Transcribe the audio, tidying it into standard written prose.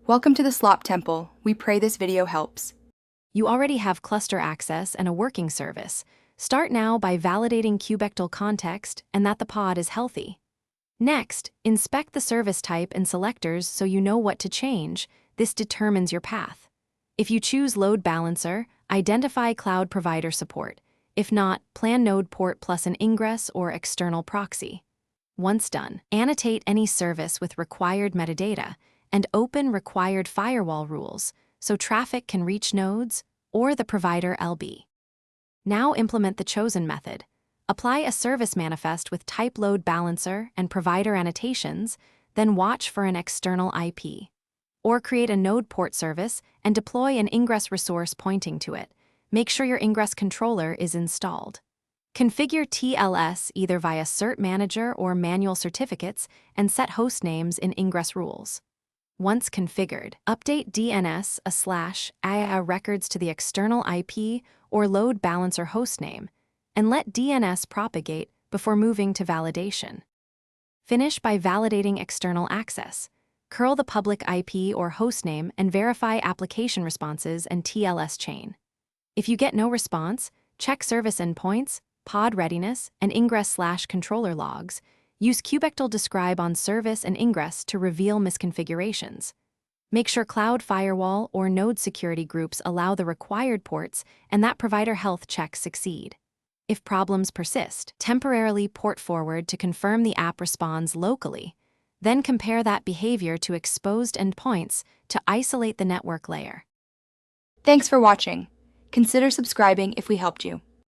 Welcome to the Slop Temple. We pray this video helps. You already have cluster access and a working service. Start now by validating kubectl context and that the pod is healthy. Next, inspect the service type and selectors so you know what to change. This determines your path. If you choose load balancer, identify cloud provider support. If not, plan node port plus an ingress or external proxy. Once done, annotate any service with required metadata and open required firewall rules so traffic can reach nodes or the provider LB. Now implement the chosen method. Apply a service manifest with type load balancer and provider annotations, then watch for an external IP. Or create a node port service and deploy an ingress resource pointing to it. Make sure your ingress controller is installed. Configure TLS either via cert manager or manual certificates and set host names in ingress rules. Once configured, update DNS/IA records to the external IP or load balancer hostname, and let DNS propagate before moving to validation. Finish by validating external access. Curl the public IP or hostname and verify application responses and TLS chain. If you get no response, check service endpoints, pod readiness, and ingress/controller logs. Use kubectl describe on service and ingress to reveal misconfigurations. Make sure cloud firewall or node security groups allow the required ports and that provider health checks succeed. If problems persist, temporarily port forward to confirm the app responds locally. Then compare that behavior to exposed endpoints to isolate the network layer. Thanks for watching. Consider subscribing if we helped you.